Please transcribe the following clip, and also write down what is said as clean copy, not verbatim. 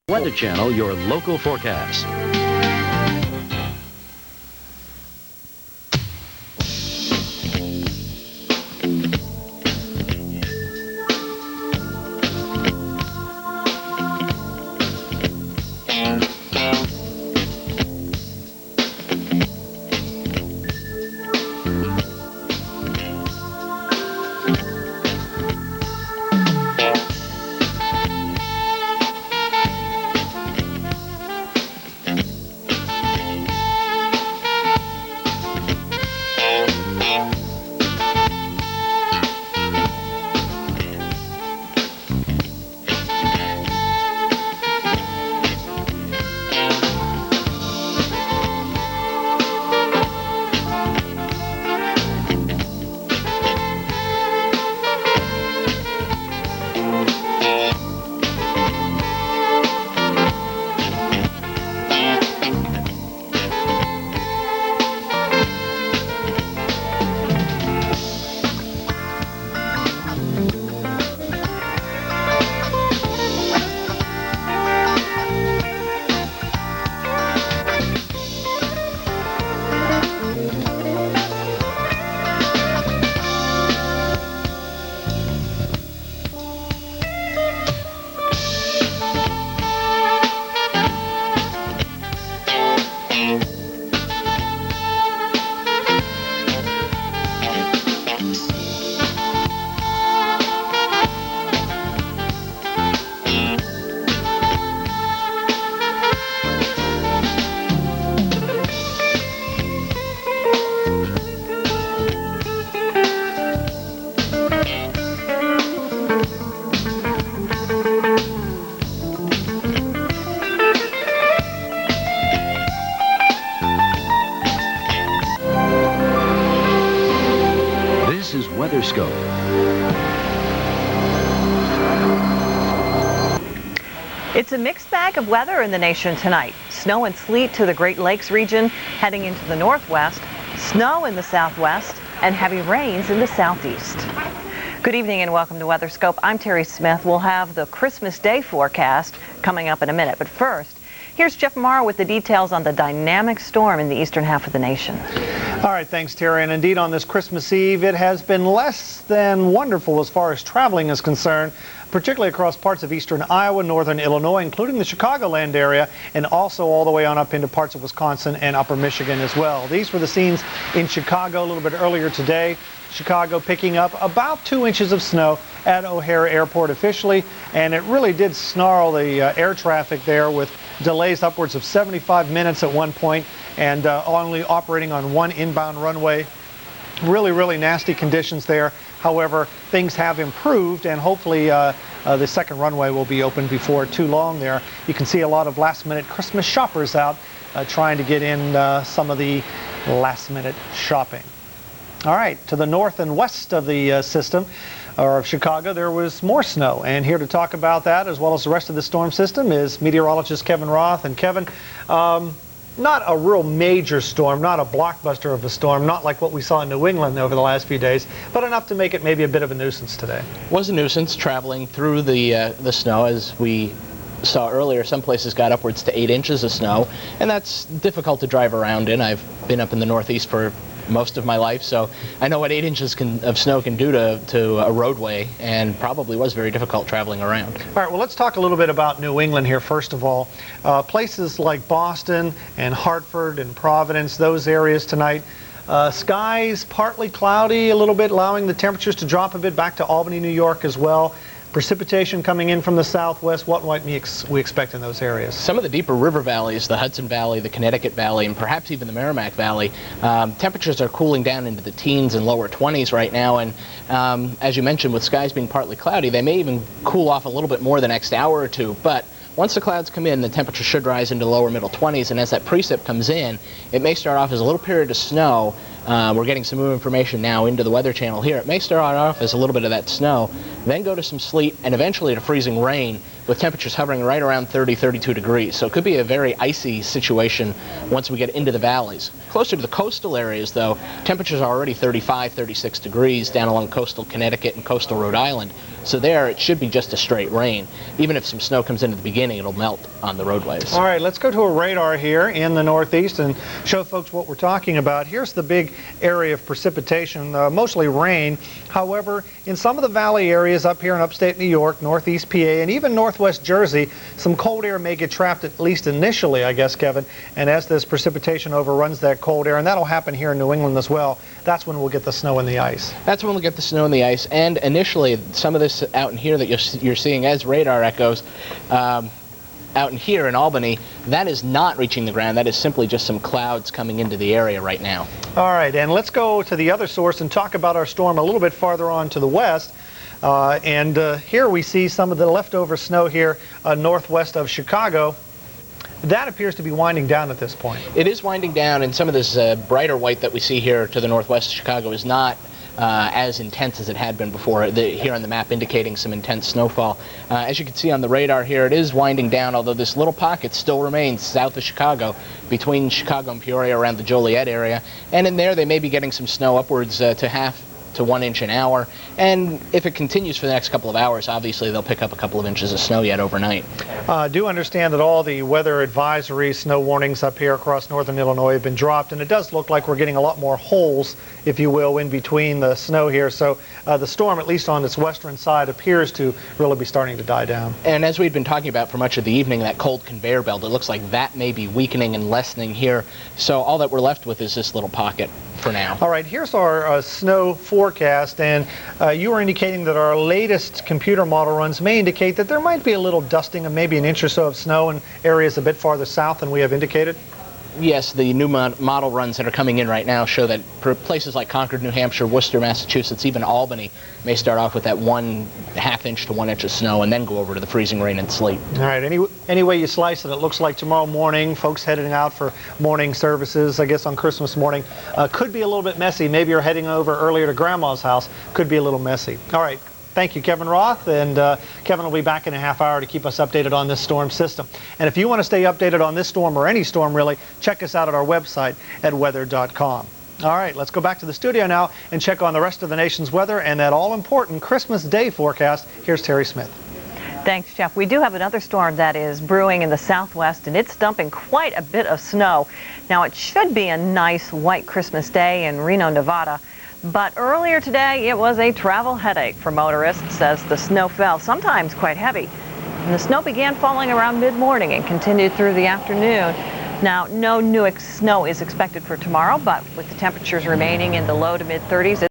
Weather Channel, your local forecast. This is WeatherScope. It's a mixed bag of weather in the nation tonight. Snow and sleet to the Great Lakes region, heading into the northwest, snow in the southwest, and heavy rains in the southeast. Good evening and welcome to WeatherScope. I'm Terry Smith. We'll have the Christmas Day forecast coming up in a minute. But first, here's Jeff Morrow with the details on the dynamic storm in the eastern half of the nation. All right, thanks, Terry. And indeed, on this Christmas Eve, it has been less than wonderful as far as traveling is concerned, particularly across parts of eastern Iowa, northern Illinois, including the Chicagoland area, and also all the way on up into parts of Wisconsin and upper Michigan as well. These were the scenes in Chicago a little bit earlier today. Chicago picking up about 2 inches of snow at O'Hare Airport officially, and it really did snarl the air traffic there with delays upwards of 75 minutes at one point, and only operating on one inbound runway. Really nasty conditions there. However, things have improved, and hopefully the second runway will be open before too long there. You can see a lot of last-minute Christmas shoppers out trying to get in some of the last-minute shopping. All right, to the north and west of the system, or of Chicago, there was more snow. And here to talk about that, as well as the rest of the storm system, is meteorologist Kevin Roth. And Kevin, not a real major storm, not a blockbuster of a storm, not like what we saw in New England over the last few days, but enough to make it maybe a bit of a nuisance today. Was a nuisance traveling through the snow. As we saw earlier, some places got upwards to 8 inches of snow, and that's difficult to drive around in. I've been up in the Northeast for most of my life, so I know what 8 inches of snow can do to a roadway, and probably was very difficult traveling around. All right, well, let's talk a little bit about New England here first of all. Places like Boston and Hartford and Providence, those areas tonight, skies partly cloudy a little bit, allowing the temperatures to drop a bit back to Albany, New York as well. Precipitation coming in from the southwest. What might we expect in those areas? Some of the deeper river valleys, the Hudson Valley, the Connecticut Valley, and perhaps even the Merrimack Valley, temperatures are cooling down into the teens and lower 20s right now. And as you mentioned, with skies being partly cloudy, they may even cool off a little bit more the next hour or two. But once the clouds come in, the temperature should rise into lower middle 20s, and as that precip comes in, it may start off as a little period of snow, We're getting some new information now into the Weather Channel here. It may start off as a little bit of that snow, then go to some sleet, and eventually to freezing rain, with temperatures hovering right around 30, 32 degrees. So it could be a very icy situation once we get into the valleys. Closer to the coastal areas, though, temperatures are already 35, 36 degrees down along coastal Connecticut and coastal Rhode Island. So there, it should be just a straight rain. Even if some snow comes in at the beginning, it'll melt on the roadways. All right, let's go to a radar here in the northeast and show folks what we're talking about. Here's the big area of precipitation, mostly rain. However, in some of the valley areas up here in upstate New York, northeast PA, and even northwest Jersey, some cold air may get trapped, at least initially, I guess, Kevin. And as this precipitation overruns that cold air, and that'll happen here in New England as well, that's when we'll get the snow and the ice. That's when we'll get the snow and the ice. And initially, some of this out in here that you're seeing as radar echoes, out in here in Albany, that is not reaching the ground. That is simply just some clouds coming into the area right now. All right, and let's go to the other source and talk about our storm a little bit farther on to the west. Here we see some of the leftover snow here northwest of Chicago. That appears to be winding down at this point. It is winding down, and some of this brighter white that we see here to the northwest of Chicago is not as intense as it had been before. Here on the map indicating some intense snowfall. As you can see on the radar here, it is winding down, although this little pocket still remains south of Chicago, between Chicago and Peoria around the Joliet area. And in there, they may be getting some snow upwards to half to 1 inch an hour. And if it continues for the next couple of hours, obviously they'll pick up a couple of inches of snow yet overnight. Do understand that all the weather advisories, snow warnings up here across northern Illinois have been dropped, and it does look like we're getting a lot more holes, if you will, in between the snow here. So the storm, at least on its western side, appears to really be starting to die down. And as we've been talking about for much of the evening, that cold conveyor belt, it looks like that may be weakening and lessening here. So all that we're left with is this little pocket for now. All right, here's our snow forecast, and you were indicating that our latest computer model runs may indicate that there might be a little dusting of maybe an inch or so of snow in areas a bit farther south than we have indicated. Yes, the new model runs that are coming in right now show that for places like Concord, New Hampshire, Worcester, Massachusetts, even Albany may start off with that 1/2 inch to 1 inch of snow and then go over to the freezing rain and sleet. All right, any way you slice it, it looks like tomorrow morning, folks heading out for morning services, I guess on Christmas morning, could be a little bit messy. Maybe you're heading over earlier to Grandma's house, could be a little messy. All right. Thank you, Kevin Roth, and Kevin will be back in a half hour to keep us updated on this storm system. And if you want to stay updated on this storm or any storm really, check us out at our website at weather.com. All right, let's go back to the studio now and check on the rest of the nation's weather and that all-important Christmas Day forecast. Here's Terry Smith. Thanks, Jeff. We do have another storm that is brewing in the southwest, and it's dumping quite a bit of snow. Now, it should be a nice white Christmas day in Reno, Nevada. But earlier today, it was a travel headache for motorists as the snow fell, sometimes quite heavy. And the snow began falling around mid-morning and continued through the afternoon. Now, no new snow is expected for tomorrow, but with the temperatures remaining in the low to mid-30s,